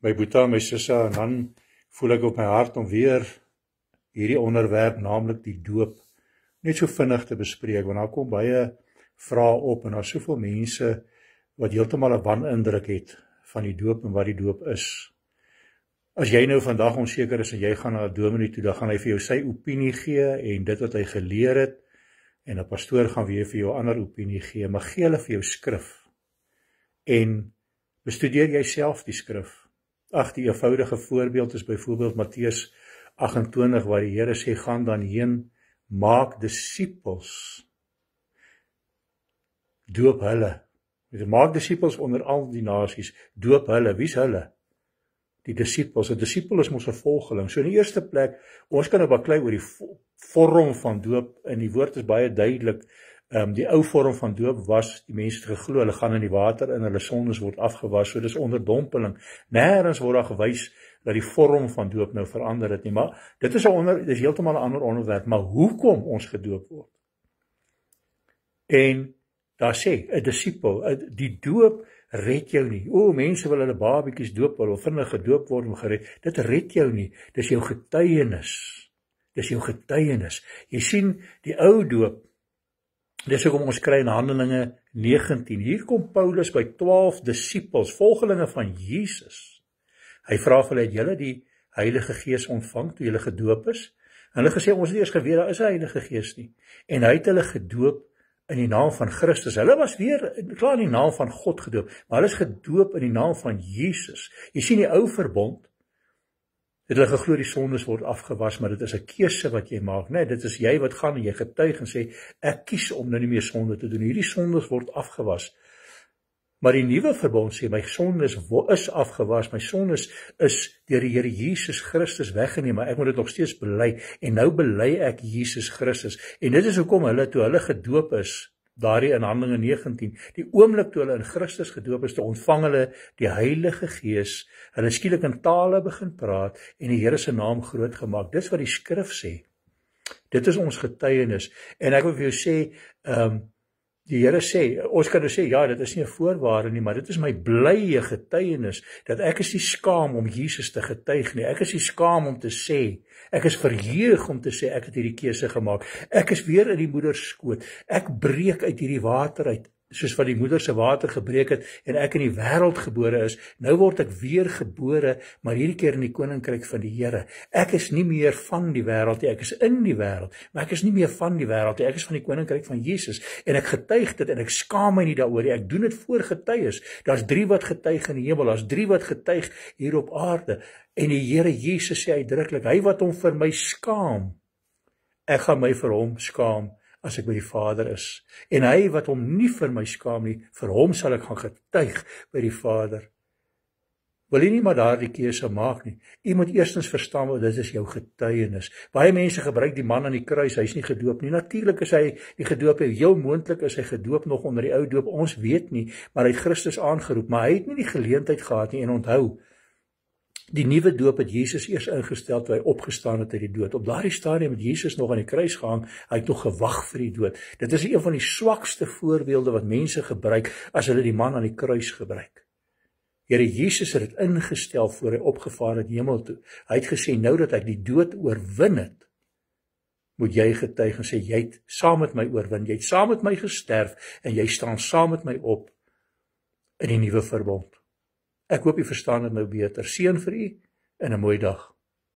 my Boeta, my Sissa, en dan voel ek op my hart om weer hierdie onderwerp, naamlik die doop, net so vinnig te bespreek, want daar kom baie vrae op, en daar is soveel mense wat heeltemal 'n wanindruk het van die doop en wat die doop is. As jy nou vandag onseker is en jy gaan na 'n dominee toe, dan gaan hy vir jou sy opinie gee en dit wat hy geleer het, en 'n pastoor gaan weer vir jou ander opinie gee, maar gee hulle vir jou skrif en bestudeer jy self die skrif. Ag, die eenvoudige voorbeeld is byvoorbeeld Matteus 28, waar die Here sê, gaan dan heen, maak disippels, doop hulle. Maak disippels onder al die nasies, doop hulle. Wie's hulle? Die disippels. 'n Disipel is mos 'n volgeling. So in die eerste plek, ons kan nou baklei oor die vorm van doop, en die woord is baie duidelik. Die ou vorm van doop was, die mense het geglo, hulle gaan in die water en hulle sondes word afgewas, so dis onderdompeling. Nêrens word daar gewys dat die vorm van doop nou verander het nie, maar dit is heeltemal 'n ander onderwerp, maar hoekom ons gedoop word? En daar sê, 'n disipel, die doop red jou nie. Mense wil hulle babietjies doop, wil vinnig gedoop word en gered. Dit red jou nie, dis jou getuienis. Dis jou getuienis. Jy sien, die ou doop, dis hoekom ons kry in Handelinge 19. Hier kom Paulus by 12 disipels, volgelinge van Jesus. Hy vra vir hulle, het julle die Heilige Gees ontvang toe julle gedoop is? En hulle gesê, ons het eers geweet, daar is 'n Heilige Gees nie. En hy het hulle gedoop in die naam van Christus. Hulle was weer, klaar in die naam van God gedoop, maar hulle is gedoop in die naam van Jesus. Jy sien, die ou verbond, het hulle geglo die sondes word afgewas, maar dit is 'n keuse wat jy maak, nee, dit is jy wat gaan en jy getuig en sê, ek kies om nou nie meer sonde te doen, hierdie sondes word afgewas. Maar die nuwe verbond sê, my sondes is afgewas, my sondes is deur die Here Jesus Christus weggeneem, maar ek moet dit nog steeds bely, en nou bely ek Jesus Christus, en dit is hoekom hulle, toe hulle gedoop is, daarin in Handelinge 19, die oomblik toe hulle in Christus gedoop is, toe ontvang hulle die Heilige Gees, hulle skielik in tale begin praat, en die Here se naam groot gemaak. Dis wat die skrif sê. Dit is ons getuienis, en ek wil vir jou sê, die Here sê, ons kan nou sê, ja, dit is nie 'n voorwaarde nie, maar dit is my blye getuienis, dat ek is nie skaam om Jesus te getuig nie, ek is nie skaam om te sê, ek is verheug om te sê, ek het hierdie keuse gemaak, ek is weer in die moeder skoot, ek breek uit hierdie water uit, soos wat die moeder se water gebreek het, en ek in die wêreld gebore is, nou word ek weer gebore, maar hierdie keer in die koninkryk van die Here. Ek is nie meer van die wêreld nie, ek is in die wêreld, maar ek is nie meer van die wêreld nie, ek is van die koninkryk van Jesus, en ek getuig dit, en ek skaam my nie daaroor nie, ek doen dit voor getuies, daar's 3 wat getuig in die hemel, daar's 3 wat getuig hier op aarde, en die Here Jesus sê uitdruklik, hy wat hom vir my skaam, ek gaan my vir hom skaam, as ek by die Vader is, en hy wat hom nie vir my skaam nie, vir hom sal ek gaan getuig by die Vader. Wil jy nie maar daardie keuse maak nie? Jy moet eerstens verstaan wat dit is jou getuienis. Baie mense gebruik die man aan die kruis, hy is nie gedoop nie. Natuurlik is hy nie gedoop nie, heel moontlik is hy gedoop nog onder die ou doop, ons weet nie, maar hy het Christus aangeroep, maar hy het nie die geleentheid gehad nie, en onthou, die nuwe doop het Jesus eers ingestel toe hy opgestaan het uit die dood. Op daardie stadium het Jesus nog aan die kruis gehang, hy het nog gewag vir die dood. Dit is een van die swakste voorbeelde wat mense gebruik as hulle die man aan die kruis gebruik. Here Jesus het dit ingestel voor hy opgevaar het hemel toe. Hy het gesê, nou dat ek die dood oorwin het, moet jy getuig en sê, jy het saam met my oorwin, jy het saam met my gesterf, en jy staan saam met my op in die nuwe verbond. Ek hoop jy verstaan dit nou beter. Seën vir u en 'n mooi dag.